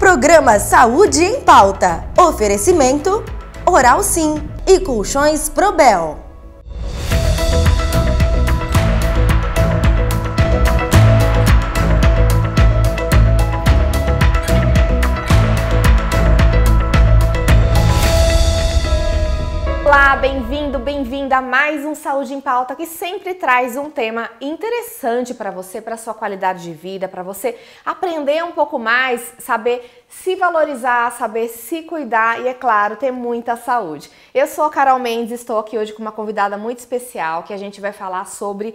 Programa Saúde em Pauta. Oferecimento Oral Sim e Colchões Probel. Olá, bem-vindo, bem-vinda a mais um Saúde em Pauta que sempre traz um tema interessante para você, para sua qualidade de vida, para você aprender um pouco mais, saber se valorizar, saber se cuidar e, é claro, ter muita saúde. Eu sou a Carol Mendes, estou aqui hoje com uma convidada muito especial que a gente vai falar sobre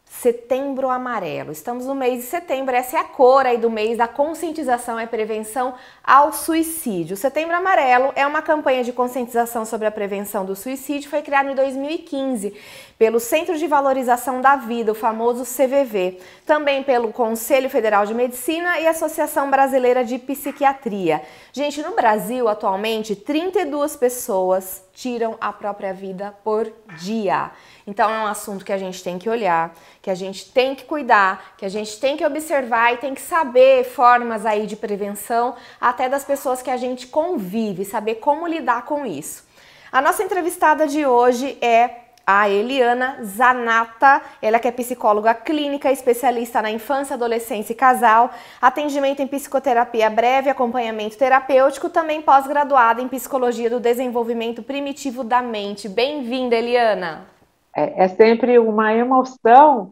Setembro Amarelo. Estamos no mês de setembro, essa é a cor aí do mês da conscientização e prevenção ao suicídio. O Setembro Amarelo é uma campanha de conscientização sobre a prevenção do suicídio, foi criado em 2015 pelo Centro de Valorização da Vida, o famoso CVV, também pelo Conselho Federal de Medicina e Associação Brasileira de Psiquiatria. Gente, no Brasil, atualmente, 32 pessoas tiram a própria vida por dia. Então é um assunto que a gente tem que olhar, que a gente tem que cuidar, que a gente tem que observar e tem que saber formas aí de prevenção, até das pessoas que a gente convive, saber como lidar com isso. A nossa entrevistada de hoje é a Eliana Zanata, ela que é psicóloga clínica, especialista na infância, adolescência e casal, atendimento em psicoterapia breve, acompanhamento terapêutico, também pós-graduada em psicologia do desenvolvimento primitivo da mente. Bem-vinda, Eliana! É sempre uma emoção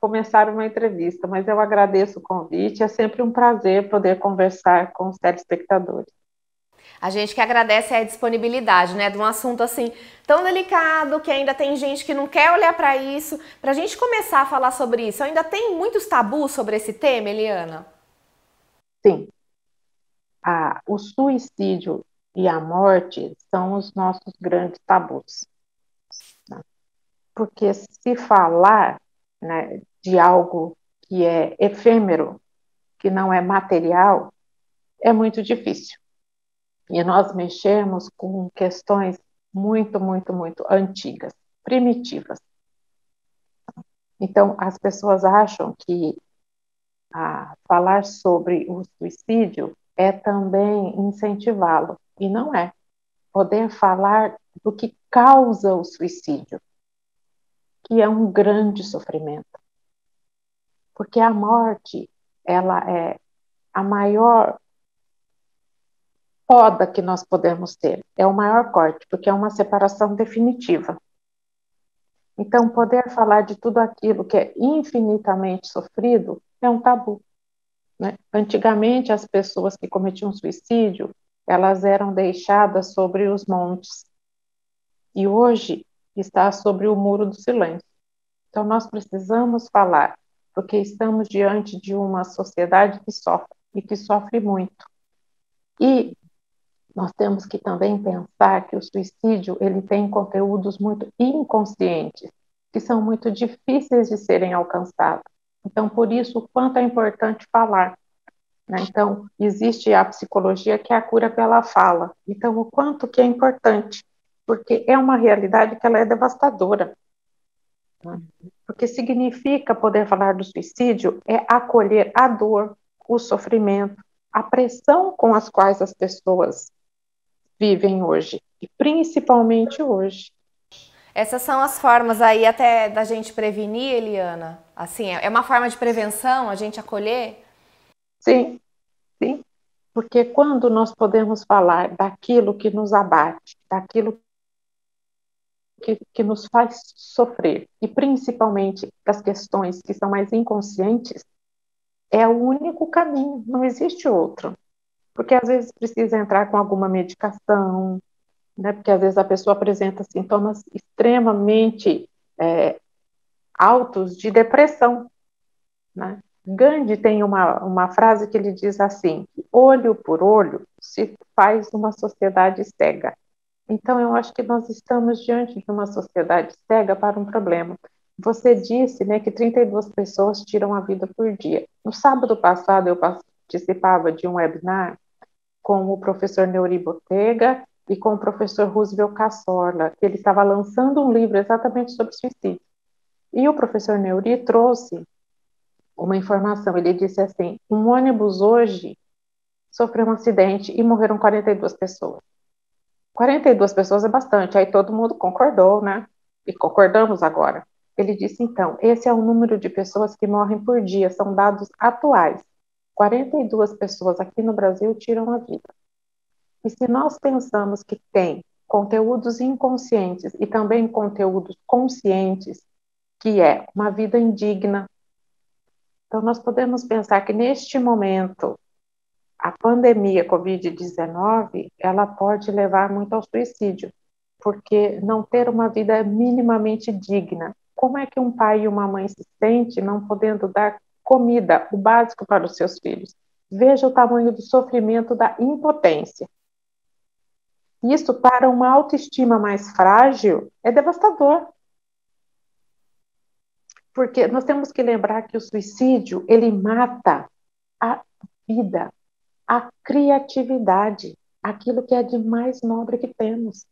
começar uma entrevista, mas eu agradeço o convite, é sempre um prazer poder conversar com os telespectadores. A gente que agradece a disponibilidade, né, de um assunto assim tão delicado, que ainda tem gente que não quer olhar para isso. Para a gente começar a falar sobre isso, ainda tem muitos tabus sobre esse tema, Eliana? Sim, o suicídio e a morte são os nossos grandes tabus, né? Porque se falar, né, de algo que é efêmero, que não é material, é muito difícil. E nós mexemos com questões muito, muito, muito antigas, primitivas. Então, as pessoas acham que falar sobre o suicídio é também incentivá-lo, e não é. Poder falar do que causa o suicídio, que é um grande sofrimento. Porque a morte, ela é a maior poda que nós podemos ter, é o maior corte, porque é uma separação definitiva. Então, poder falar de tudo aquilo que é infinitamente sofrido é um tabu, né? Antigamente, as pessoas que cometiam suicídio, elas eram deixadas sobre os montes. E hoje está sobre o muro do silêncio. Então, nós precisamos falar, porque estamos diante de uma sociedade que sofre, e que sofre muito. E nós temos que também pensar que o suicídio, ele tem conteúdos muito inconscientes, que são muito difíceis de serem alcançados. Então, por isso, o quanto é importante falar, né? Então, existe a psicologia que é a cura pela fala. Então, o quanto que é importante, porque é uma realidade que ela é devastadora, né? Porque significa poder falar do suicídio é acolher a dor, o sofrimento, a pressão com as quais as pessoas vivem hoje, e principalmente hoje. Essas são as formas aí até da gente prevenir, Eliana? Assim, é uma forma de prevenção, a gente acolher? Sim, sim, porque quando nós podemos falar daquilo que nos abate, daquilo que nos faz sofrer, e principalmente das questões que são mais inconscientes, é o único caminho, não existe outro. Porque às vezes precisa entrar com alguma medicação, né? Porque às vezes a pessoa apresenta sintomas extremamente altos de depressão, né? Gandhi tem uma frase que ele diz assim: olho por olho se faz uma sociedade cega. Então, eu acho que nós estamos diante de uma sociedade cega para um problema. Você disse, né, que 32 pessoas tiram a vida por dia. No sábado passado, eu participava de um webinar com o professor Neuri Botega e com o professor Roosevelt Cassorla, que ele estava lançando um livro exatamente sobre suicídio. E o professor Neuri trouxe uma informação, ele disse assim: um ônibus hoje sofreu um acidente e morreram 42 pessoas. 42 pessoas é bastante, aí todo mundo concordou, né? E concordamos agora. Ele disse, então, esse é o número de pessoas que morrem por dia, são dados atuais. 42 pessoas aqui no Brasil tiram a vida. E se nós pensamos que tem conteúdos inconscientes e também conteúdos conscientes, que é uma vida indigna, então nós podemos pensar que neste momento a pandemia Covid-19, ela pode levar muito ao suicídio, porque não ter uma vida minimamente digna. Como é que um pai e uma mãe se sentem não podendo dar comida, o básico para os seus filhos? Veja o tamanho do sofrimento da impotência. Isso, para uma autoestima mais frágil, é devastador. Porque nós temos que lembrar que o suicídio, ele mata a vida, a criatividade, aquilo que é de mais nobre que temos.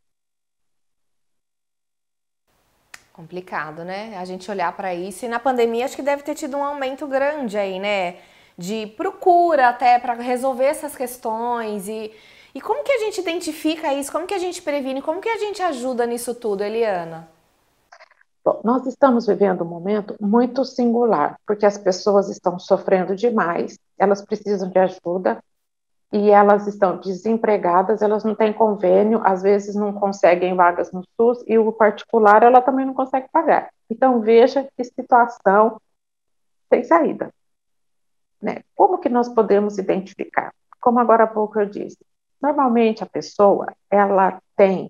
Complicado, né? A gente olhar para isso. E na pandemia acho que deve ter tido um aumento grande aí, né? De procura até para resolver essas questões. E como que a gente identifica isso? Como que a gente previne? Como que a gente ajuda nisso tudo, Eliana? Bom, nós estamos vivendo um momento muito singular, porque as pessoas estão sofrendo demais, elas precisam de ajuda, e elas estão desempregadas, elas não têm convênio, às vezes não conseguem vagas no SUS, e o particular ela também não consegue pagar. Então, veja que situação sem saída. Né? Como que nós podemos identificar? Como agora há pouco eu disse, normalmente a pessoa, ela tem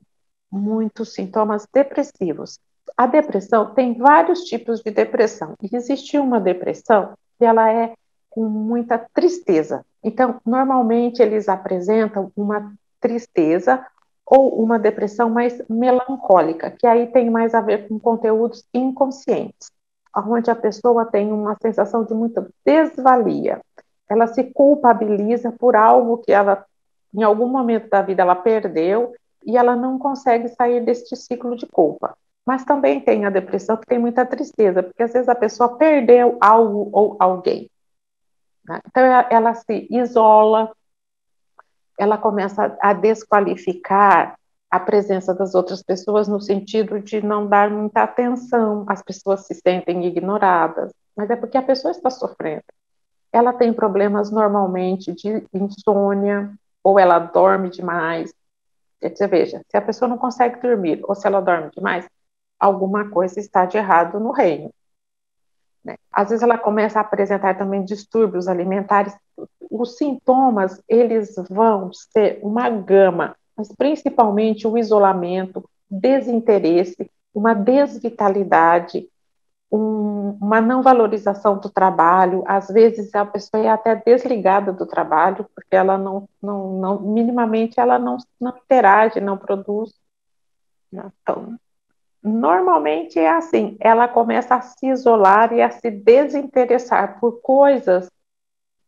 muitos sintomas depressivos. A depressão tem vários tipos de depressão, e existe uma depressão que ela é com muita tristeza. Então, normalmente eles apresentam uma tristeza ou uma depressão mais melancólica, que aí tem mais a ver com conteúdos inconscientes, onde a pessoa tem uma sensação de muita desvalia. Ela se culpabiliza por algo que ela, em algum momento da vida, ela perdeu e ela não consegue sair deste ciclo de culpa. Mas também tem a depressão que tem muita tristeza, porque às vezes a pessoa perdeu algo ou alguém. Então, ela se isola, ela começa a desqualificar a presença das outras pessoas no sentido de não dar muita atenção, as pessoas se sentem ignoradas, mas é porque a pessoa está sofrendo. Ela tem problemas normalmente de insônia, ou ela dorme demais. Você veja, se a pessoa não consegue dormir, ou se ela dorme demais, alguma coisa está de errado no reino. Às vezes ela começa a apresentar também distúrbios alimentares. Os sintomas, eles vão ser uma gama, mas principalmente o isolamento, desinteresse, uma desvitalidade, uma não valorização do trabalho. Às vezes a pessoa é até desligada do trabalho, porque ela minimamente ela não interage, não produz. Então, normalmente é assim, ela começa a se isolar e a se desinteressar por coisas,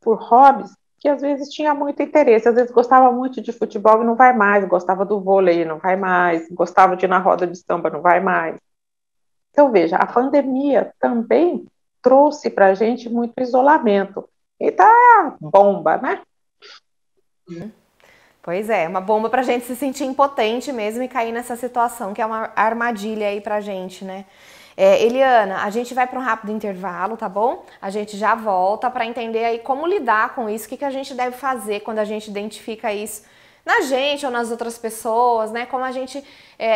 por hobbies, que às vezes tinha muito interesse, às vezes gostava muito de futebol e não vai mais, gostava do vôlei e não vai mais, gostava de ir na roda de samba, não vai mais. Então, veja, a pandemia também trouxe para a gente muito isolamento. E tá bomba, né? Pois é, uma bomba pra gente se sentir impotente mesmo e cair nessa situação, que é uma armadilha aí pra gente, né? Eliana, a gente vai para um rápido intervalo, tá bom? A gente já volta para entender aí como lidar com isso, o que a gente deve fazer quando a gente identifica isso na gente ou nas outras pessoas, né? Como a gente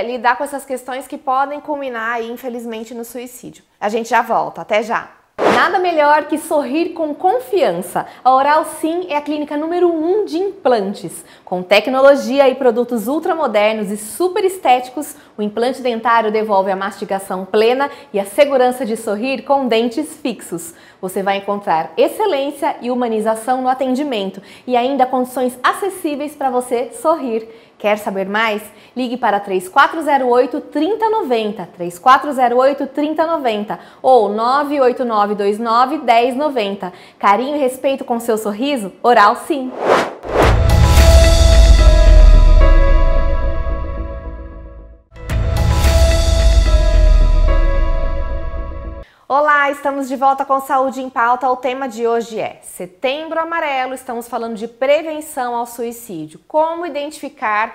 lidar com essas questões que podem culminar aí, infelizmente, no suicídio. A gente já volta, até já! Nada melhor que sorrir com confiança. A Oral Sim é a clínica número 1 de implantes. Com tecnologia e produtos ultramodernos e super estéticos, o implante dentário devolve a mastigação plena e a segurança de sorrir com dentes fixos. Você vai encontrar excelência e humanização no atendimento e ainda condições acessíveis para você sorrir. Quer saber mais? Ligue para 3408-3090, 3408-3090 ou 98929-1090. Carinho e respeito com seu sorriso? Oral Sim! Olá, estamos de volta com Saúde em Pauta. O tema de hoje é Setembro Amarelo. Estamos falando de prevenção ao suicídio. Como identificar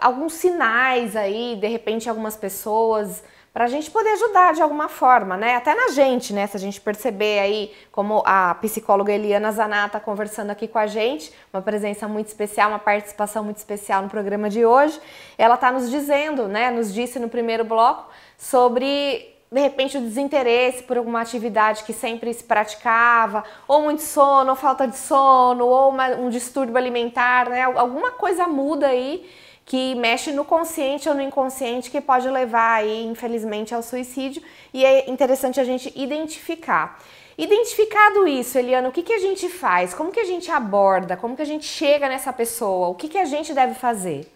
alguns sinais aí, de repente, algumas pessoas, para a gente poder ajudar de alguma forma, né? Até na gente, né? Se a gente perceber aí, como a psicóloga Eliana Zanata conversando aqui com a gente, uma presença muito especial, uma participação muito especial no programa de hoje, ela está nos dizendo, né? Nos disse no primeiro bloco sobre, de repente, o desinteresse por alguma atividade que sempre se praticava, ou muito sono, ou falta de sono, ou um distúrbio alimentar, né? Alguma coisa muda aí que mexe no consciente ou no inconsciente que pode levar aí, infelizmente, ao suicídio, e é interessante a gente identificar. Identificado isso, Eliana, o que a gente faz? Como que a gente aborda? Como que a gente chega nessa pessoa? O que a gente deve fazer?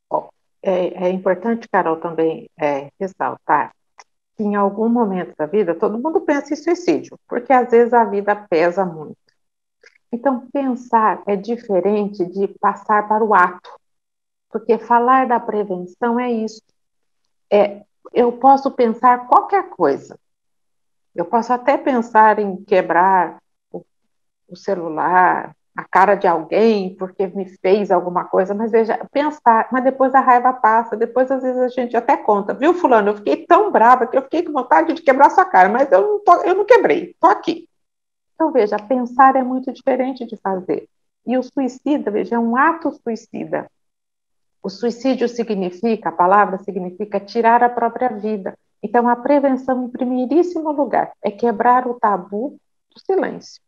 Bom, é importante, Carol, também ressaltar que em algum momento da vida todo mundo pensa em suicídio, porque às vezes a vida pesa muito. Então, pensar é diferente de passar para o ato, porque falar da prevenção é isso. Eu posso pensar qualquer coisa. Eu posso até pensar em quebrar o celular, a cara de alguém porque me fez alguma coisa, mas veja, pensar, mas depois a raiva passa, depois às vezes a gente até conta, viu, fulano, eu fiquei tão brava que eu fiquei com vontade de quebrar sua cara, mas eu não quebrei, tô aqui. Então veja, pensar é muito diferente de fazer. E o suicida, veja, é um ato suicida. O suicídio significa, a palavra significa tirar a própria vida. Então a prevenção, em primeiríssimo lugar, é quebrar o tabu do silêncio.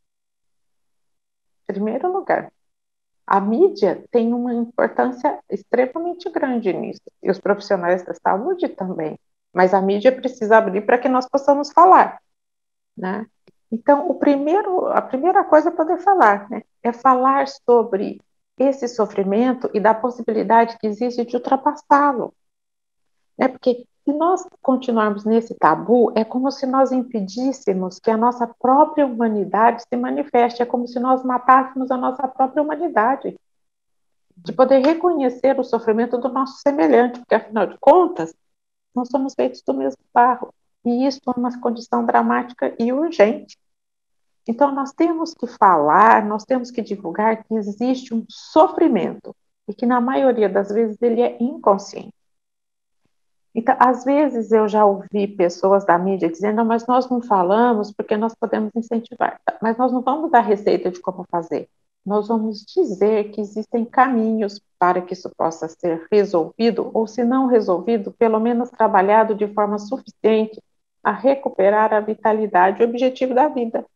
Em primeiro lugar. A mídia tem uma importância extremamente grande nisso, e os profissionais da saúde também, mas a mídia precisa abrir para que nós possamos falar, né? Então, a primeira coisa é poder falar, né? É falar sobre esse sofrimento e da possibilidade que existe de ultrapassá-lo, né? Porque se nós continuarmos nesse tabu, é como se nós impedíssemos que a nossa própria humanidade se manifeste, é como se nós matássemos a nossa própria humanidade, de poder reconhecer o sofrimento do nosso semelhante, porque afinal de contas, nós somos feitos do mesmo barro, e isso é uma condição dramática e urgente. Então, nós temos que falar, nós temos que divulgar que existe um sofrimento, e que na maioria das vezes ele é inconsciente. Então, às vezes eu já ouvi pessoas da mídia dizendo, mas nós não falamos porque nós podemos incentivar, mas nós não vamos dar receita de como fazer. Nós vamos dizer que existem caminhos para que isso possa ser resolvido, ou se não resolvido, pelo menos trabalhado de forma suficiente a recuperar a vitalidade e o objetivo da vida.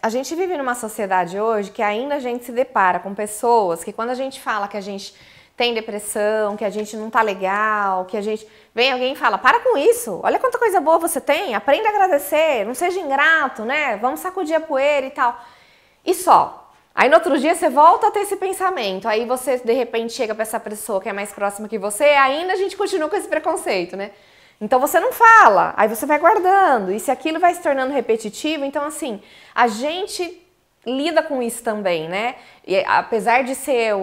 A gente vive numa sociedade hoje que ainda a gente se depara com pessoas que quando a gente fala que a gente tem depressão, que a gente não tá legal, que a gente... Vem alguém e fala, para com isso, olha quanta coisa boa você tem, aprenda a agradecer, não seja ingrato, né? Vamos sacudir a poeira e tal. E só. Aí no outro dia você volta a ter esse pensamento, aí você de repente chega para essa pessoa que é mais próxima que você, ainda a gente continua com esse preconceito, né? Então você não fala, aí você vai guardando, e se aquilo vai se tornando repetitivo, então assim, a gente lida com isso também, né? E apesar de ser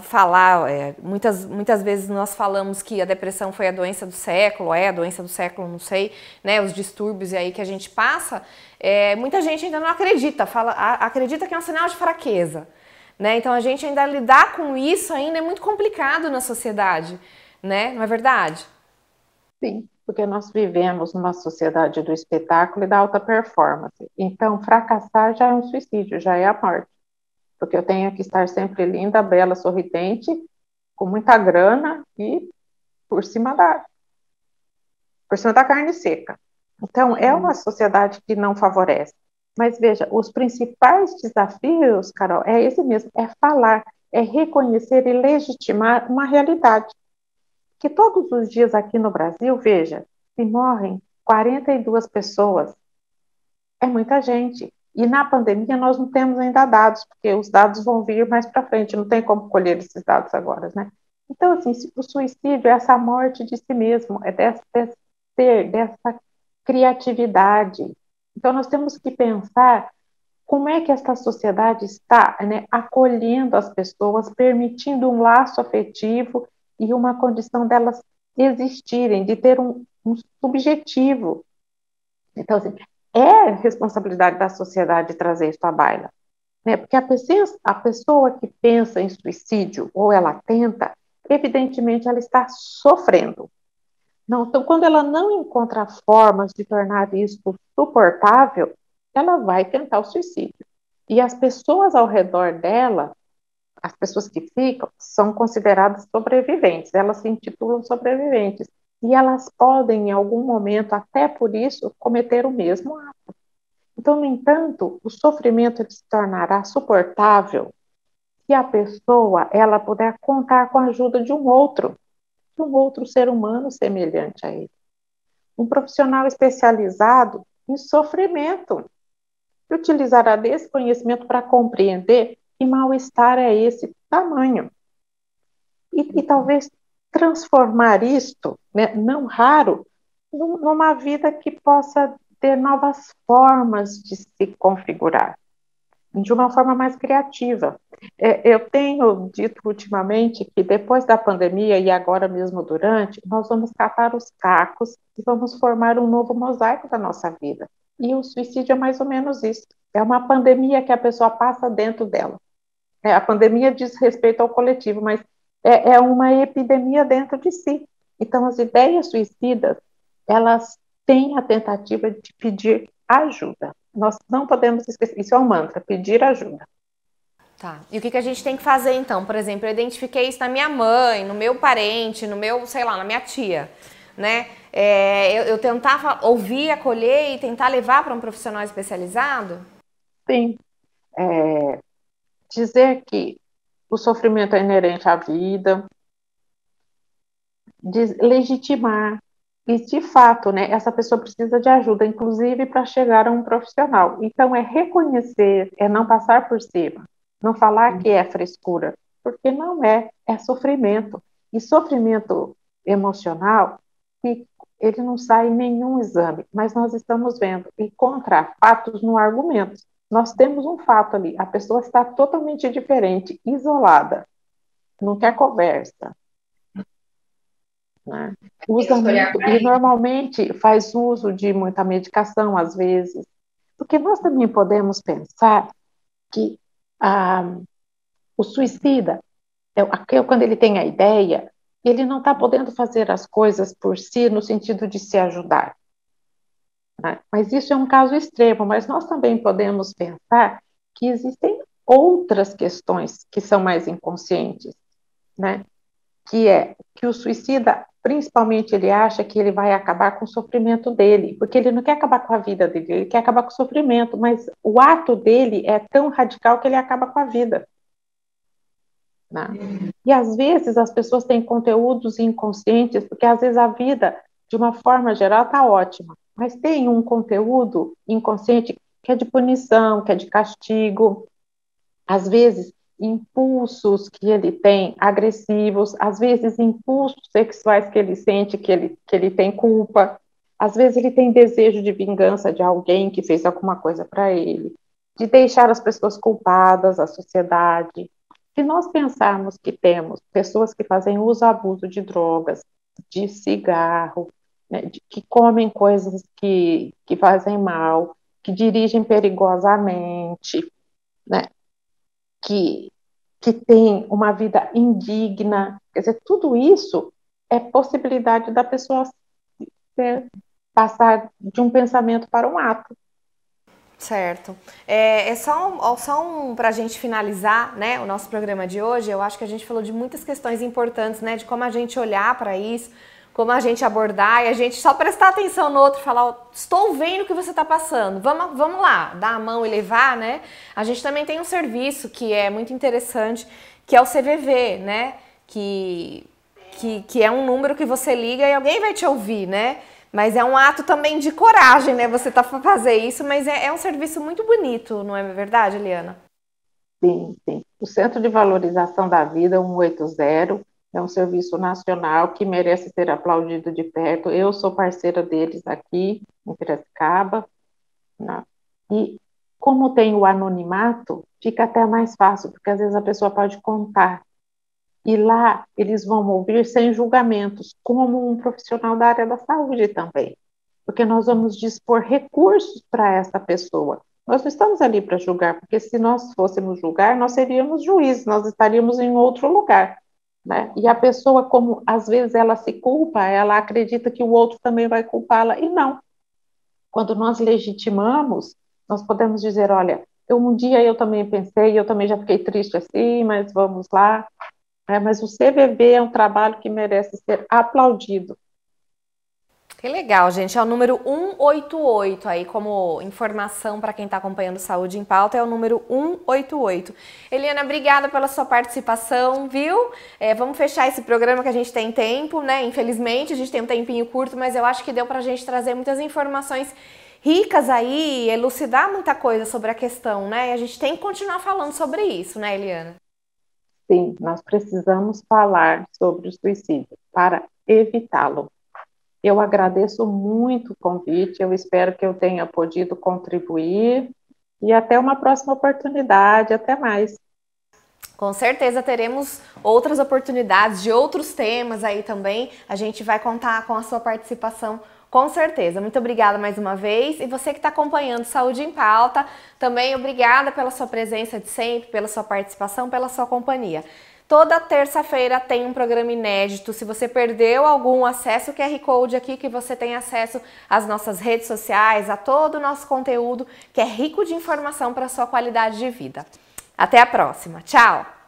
falar, muitas vezes nós falamos que a depressão foi a doença do século, a doença do século, não sei, né, os distúrbios aí que a gente passa, muita gente ainda não acredita, acredita que é um sinal de fraqueza, né, então a gente ainda lidar com isso ainda é muito complicado na sociedade, né, não é verdade? Sim, porque nós vivemos numa sociedade do espetáculo e da alta performance, então fracassar já é um suicídio, já é a morte. Porque eu tenho que estar sempre linda, bela, sorridente, com muita grana e por cima da carne seca. Então, é uma sociedade que não favorece. Mas veja, os principais desafios, Carol, é esse mesmo, é falar, é reconhecer e legitimar uma realidade. Que todos os dias aqui no Brasil, veja, se morrem 42 pessoas, é muita gente. E na pandemia nós não temos ainda dados, porque os dados vão vir mais para frente, não tem como colher esses dados agora, né? Então, assim, o suicídio é essa morte de si mesmo, é dessa criatividade. Então, nós temos que pensar como é que esta sociedade está, né, acolhendo as pessoas, permitindo um laço afetivo e uma condição delas existirem, de ter um subjetivo, Então, assim, é responsabilidade da sociedade trazer isso à baila, né? Porque a pessoa que pensa em suicídio ou ela tenta, evidentemente ela está sofrendo. Não, então, quando ela não encontra formas de tornar isso suportável, ela vai tentar o suicídio. E as pessoas ao redor dela, as pessoas que ficam, são consideradas sobreviventes, elas se intitulam sobreviventes. E elas podem, em algum momento, até por isso, cometer o mesmo ato. Então, no entanto, o sofrimento ele se tornará suportável se a pessoa ela puder contar com a ajuda de um outro ser humano semelhante a ele. Um profissional especializado em sofrimento, que utilizará desse conhecimento para compreender que mal-estar é esse tamanho. E talvez transformar isto, né, não raro, numa vida que possa ter novas formas de se configurar, de uma forma mais criativa. Eu tenho dito ultimamente que depois da pandemia e agora mesmo durante, nós vamos catar os cacos e vamos formar um novo mosaico da nossa vida. E o suicídio é mais ou menos isso. É uma pandemia que a pessoa passa dentro dela. A pandemia diz respeito ao coletivo, mas é uma epidemia dentro de si. Então, as ideias suicidas, elas têm a tentativa de pedir ajuda. Nós não podemos esquecer, isso é um mantra, pedir ajuda. Tá. E o que a gente tem que fazer então? Por exemplo, eu identifiquei isso na minha mãe, no meu parente, no meu, sei lá, na minha tia, né? Eu tentar ouvir, acolher e tentar levar para um profissional especializado? Sim. Dizer que o sofrimento é inerente à vida, legitimar. E, de fato, né, essa pessoa precisa de ajuda, inclusive para chegar a um profissional. Então, é reconhecer, é não passar por cima, não falar que é frescura, porque não é, é sofrimento. E sofrimento emocional, que ele não sai em nenhum exame, mas nós estamos vendo, e contra fatos no argumento. Nós temos um fato ali, a pessoa está totalmente diferente, isolada, não quer conversa, né? Usa muito, e normalmente faz uso de muita medicação, às vezes, porque nós também podemos pensar que o suicida, quando ele tem a ideia, ele não está podendo fazer as coisas por si no sentido de se ajudar, né? Mas isso é um caso extremo, mas nós também podemos pensar que existem outras questões que são mais inconscientes, né? Que é que o suicida, principalmente, ele acha que ele vai acabar com o sofrimento dele, porque ele não quer acabar com a vida dele, ele quer acabar com o sofrimento, mas o ato dele é tão radical que ele acaba com a vida, né? E às vezes as pessoas têm conteúdos inconscientes, porque às vezes a vida, de uma forma geral, está ótima, mas tem um conteúdo inconsciente que é de punição, que é de castigo, às vezes impulsos que ele tem agressivos, às vezes impulsos sexuais que ele sente que ele tem culpa, às vezes ele tem desejo de vingança de alguém que fez alguma coisa para ele, de deixar as pessoas culpadas, a sociedade. Se nós pensarmos que temos pessoas que fazem uso e abuso de drogas, de cigarro, né, que comem coisas que fazem mal, que dirigem perigosamente, né, que, que tem uma vida indigna, quer dizer, tudo isso é possibilidade da pessoa passar de um pensamento para um ato. Certo. Só para a gente finalizar, né, o nosso programa de hoje. Eu acho que a gente falou de muitas questões importantes, né, de como a gente olhar para isso, como a gente abordar e a gente só prestar atenção no outro e falar, oh, estou vendo o que você está passando, vamos lá, dar a mão e levar, né? A gente também tem um serviço que é muito interessante, que é o CVV, né? Que é um número que você liga e alguém vai te ouvir, né? Mas é um ato também de coragem, né? Você tá fazer isso, mas é um serviço muito bonito, não é verdade, Eliana? Sim, sim. O Centro de Valorização da Vida 180 é um serviço nacional que merece ser aplaudido de perto. Eu sou parceira deles aqui em Piracicaba, né? E como tem o anonimato, fica até mais fácil, porque às vezes a pessoa pode contar. E lá eles vão ouvir sem julgamentos, como um profissional da área da saúde também. porque nós vamos dispor recursos para essa pessoa. Nós não estamos ali para julgar, porque se nós fôssemos julgar, nós seríamos juízes, nós estaríamos em outro lugar, né? E a pessoa, como às vezes ela se culpa, ela acredita que o outro também vai culpá-la, e não. Quando nós legitimamos, nós podemos dizer, olha, um dia eu também pensei, eu também já fiquei triste assim, mas vamos lá. Mas o CVV é um trabalho que merece ser aplaudido. Que legal, gente. É o número 188 aí, como informação para quem está acompanhando Saúde em Pauta, é o número 188. Eliana, obrigada pela sua participação, viu? Vamos fechar esse programa que a gente tem tempo, né? Infelizmente, a gente tem um tempinho curto, mas eu acho que deu para a gente trazer muitas informações ricas aí, elucidar muita coisa sobre a questão, né? E a gente tem que continuar falando sobre isso, né, Eliana? Sim, nós precisamos falar sobre o suicídio para evitá-lo. Eu agradeço muito o convite, eu espero que eu tenha podido contribuir e até uma próxima oportunidade, até mais. Com certeza teremos outras oportunidades de outros temas aí também, a gente vai contar com a sua participação, com certeza. Muito obrigada mais uma vez, e você que está acompanhando Saúde em Pauta, também obrigada pela sua presença de sempre, pela sua participação, pela sua companhia. Toda terça-feira tem um programa inédito. Se você perdeu algum, acesse o QR Code aqui que você tem acesso às nossas redes sociais, a todo o nosso conteúdo que é rico de informação para a sua qualidade de vida. Até a próxima. Tchau!